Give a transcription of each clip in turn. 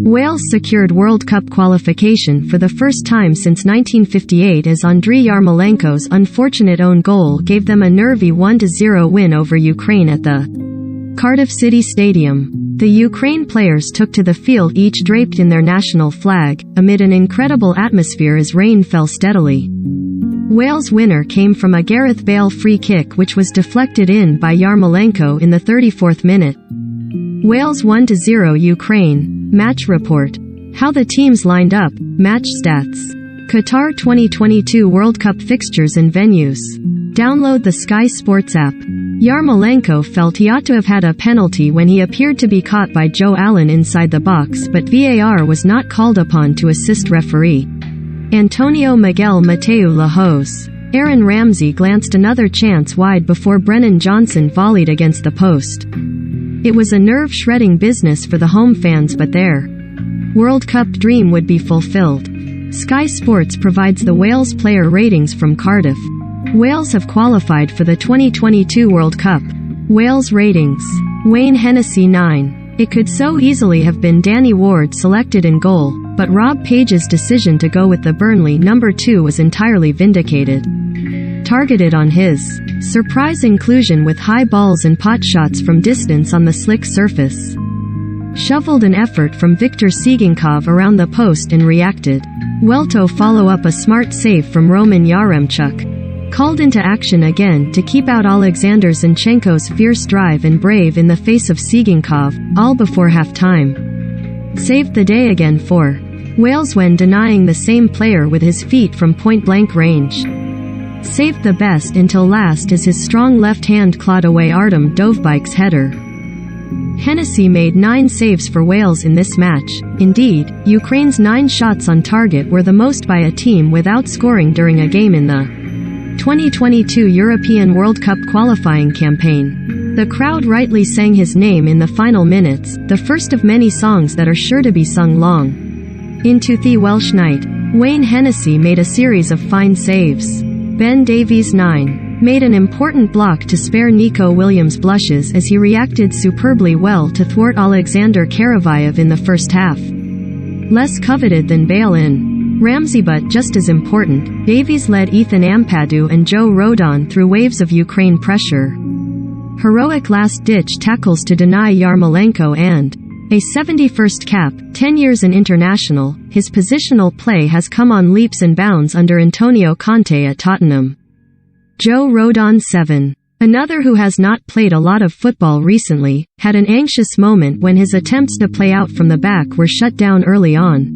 Wales secured World Cup qualification for the first time since 1958 as Andriy Yarmolenko's unfortunate own goal gave them a nervy 1-0 win over Ukraine at the Cardiff City Stadium. The Ukraine players took to the field each draped in their national flag, amid an incredible atmosphere as rain fell steadily. Wales' winner came from a Gareth Bale free kick which was deflected in by Yarmolenko in the 34th minute. Wales 1-0 Ukraine. Match report. How the teams lined up. Match stats. Qatar 2022 World Cup fixtures and venues. Download the Sky Sports app. Yarmolenko felt he ought to have had a penalty when he appeared to be caught by Joe Allen inside the box, but VAR was not called upon to assist referee Antonio Miguel Mateu Lajos. Aaron Ramsey glanced another chance wide before Brennan Johnson volleyed against the post. It was a nerve-shredding business for the home fans, but their World Cup dream would be fulfilled. Sky Sports provides the Wales player ratings from Cardiff. Wales have qualified for the 2022 World Cup. Wales ratings. Wayne Hennessey 9. It could so easily have been Danny Ward selected in goal, but Rob Page's decision to go with the Burnley number 2 was entirely vindicated. Targeted on his surprise inclusion with high balls and pot shots from distance on the slick surface. Shoveled an effort from Viktor Sigankov around the post and reacted well to follow up a smart save from Roman Yaremchuk. Called into action again to keep out Alexander Zinchenko's fierce drive and brave in the face of Sigankov, all before half-time. Saved the day again for Wales when denying the same player with his feet from point-blank range. Saved the best until last as his strong left hand clawed away Artem Dovbych's header. Hennessey made 9 saves for Wales in this match. Indeed, Ukraine's 9 shots on target were the most by a team without scoring during a game in the 2022 European World Cup qualifying campaign. The crowd rightly sang his name in the final minutes, the first of many songs that are sure to be sung long into the Welsh night. Wayne Hennessey made a series of fine saves. Ben Davies 9. Made an important block to spare Nico Williams blushes as he reacted superbly well to thwart Alexander Karavayev in the first half. Less coveted than Bale in Ramsey, but just as important, Davies led Ethan Ampadu and Joe Rodon through waves of Ukraine pressure. Heroic last-ditch tackles to deny Yarmolenko and a 71st cap, 10 years in international. His positional play has come on leaps and bounds under Antonio Conte at Tottenham. Joe Rodon 7. Another who has not played a lot of football recently, had an anxious moment when his attempts to play out from the back were shut down early on.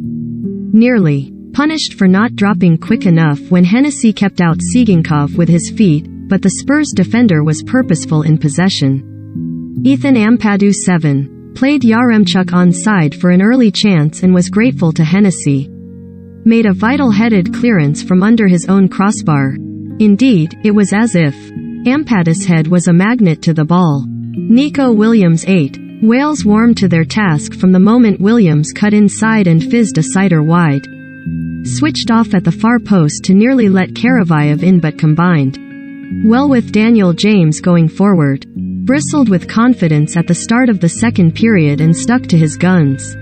Nearly punished for not dropping quick enough when Hennessey kept out Sigankov with his feet, but the Spurs defender was purposeful in possession. Ethan Ampadu 7. Played Yaremchuk onside for an early chance and was grateful to Hennessey. Made a vital headed clearance from under his own crossbar. Indeed, it was as if Ampadu's head was a magnet to the ball. Nico Williams 8. Wales warmed to their task from the moment Williams cut inside and fizzed a sider wide. Switched off at the far post to nearly let Karavayev in, but combined well with Daniel James going forward. Bristled with confidence at the start of the second period and stuck to his guns.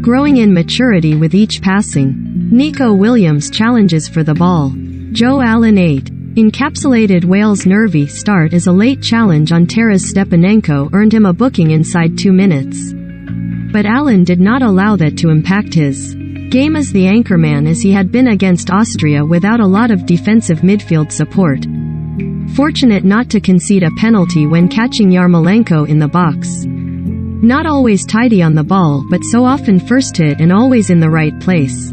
Growing in maturity with each passing. Nico Williams challenges for the ball. Joe Allen 8. Encapsulated Wales' nervy start as a late challenge on Taras Stepanenko earned him a booking inside 2 minutes. But Allen did not allow that to impact his game as the anchorman, as he had been against Austria without a lot of defensive midfield support. Fortunate not to concede a penalty when catching Yarmolenko in the box. Not always tidy on the ball, but so often first hit and always in the right place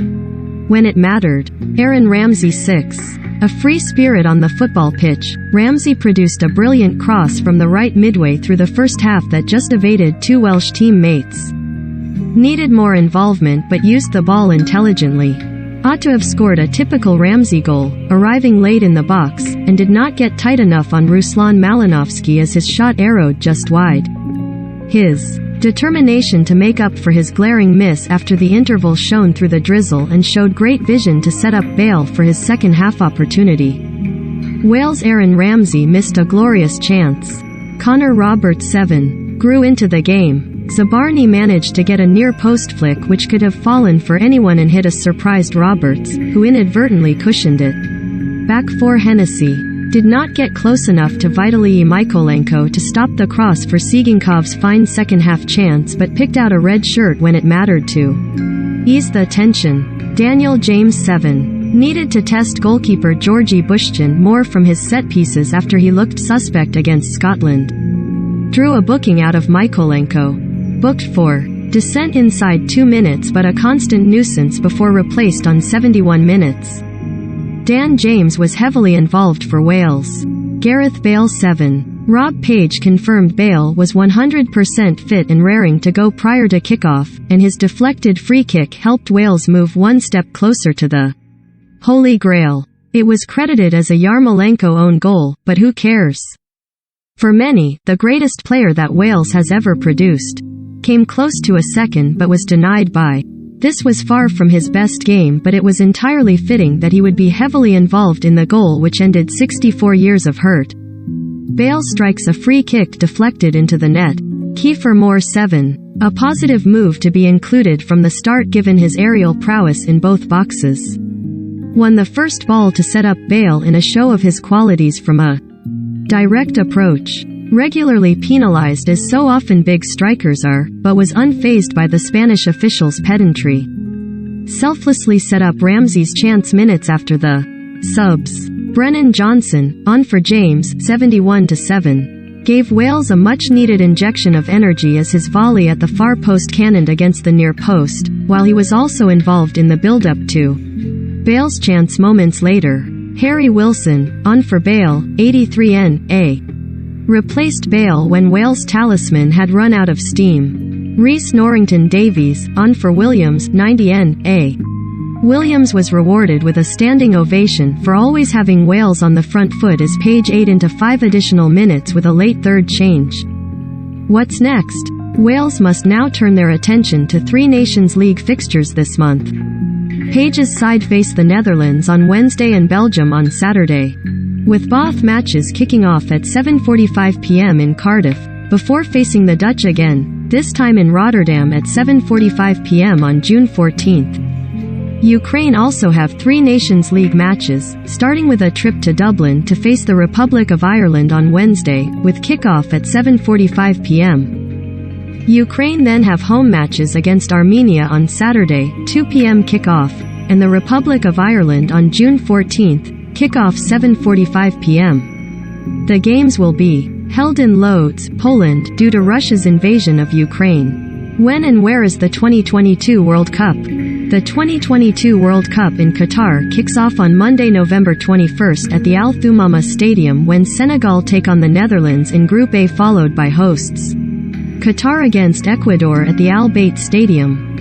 when it mattered. Aaron Ramsey 6. A free spirit on the football pitch, Ramsey produced a brilliant cross from the right midway through the first half that just evaded 2 Welsh teammates. Needed more involvement but used the ball intelligently. Ought to have scored a typical Ramsey goal, arriving late in the box, and did not get tight enough on Ruslan Malinovsky as his shot arrowed just wide. His determination to make up for his glaring miss after the interval shone through the drizzle and showed great vision to set up Bale for his second half opportunity. Wales' Aaron Ramsey missed a glorious chance. Conor Roberts 7. Grew into the game. Zabarny managed to get a near-post flick which could have fallen for anyone and hit a surprised Roberts, who inadvertently cushioned it. Back 4 Hennessey did not get close enough to Vitaly Mykolenko to stop the cross for Siginkov's fine second-half chance, but picked out a red shirt when it mattered to ease the tension. Daniel James 7 needed to test goalkeeper Georgi Bushchin more from his set pieces after he looked suspect against Scotland. Drew a booking out of Mykolenko. Booked for descent inside 2 minutes but a constant nuisance before replaced on 71 minutes. Dan James was heavily involved for Wales. Gareth Bale 7. Rob Page confirmed Bale was 100% fit and raring to go prior to kickoff, and his deflected free kick helped Wales move one step closer to the Holy Grail. It was credited as a Yarmolenko own goal, but who cares? For many, the greatest player that Wales has ever produced. Came close to a second but was denied by. This was far from his best game, but it was entirely fitting that he would be heavily involved in the goal which ended 64 years of hurt. Bale strikes a free kick deflected into the net. Kiefer Moore 7. A positive move to be included from the start given his aerial prowess in both boxes. Won the first ball to set up Bale in a show of his qualities from a direct approach. Regularly penalized as so often big strikers are, but was unfazed by the Spanish officials' pedantry. Selflessly set up Ramsey's chance minutes after the subs. Brennan Johnson, on for James, 71-7. Gave Wales a much-needed injection of energy as his volley at the far post cannoned against the near post, while he was also involved in the build-up to Bale's chance moments later. Harry Wilson, on for Bale, 83 replaced Bale when Wales' talisman had run out of steam. Rhys Norrington Davies, on for Williams, 90 Williams was rewarded with a standing ovation for always having Wales on the front foot as Page ate into 5 additional minutes with a late third change. What's next? Wales must now turn their attention to 3 Nations League fixtures this month. Page's side face the Netherlands on Wednesday and Belgium on Saturday, with both matches kicking off at 7:45 p.m. in Cardiff, before facing the Dutch again, this time in Rotterdam at 7:45 p.m. on June 14th. Ukraine also have 3 Nations League matches, starting with a trip to Dublin to face the Republic of Ireland on Wednesday, with kickoff at 7:45 p.m. Ukraine then have home matches against Armenia on Saturday, 2 p.m. kickoff, and the Republic of Ireland on June 14th, kickoff 7:45 p.m. The games will be held in Lodz, Poland, due to Russia's invasion of Ukraine. When and where is the 2022 World Cup? The 2022 World Cup in Qatar kicks off on Monday, November 21st at the Al Thumama Stadium when Senegal take on the Netherlands in Group A, followed by hosts Qatar against Ecuador at the Al Bayt Stadium.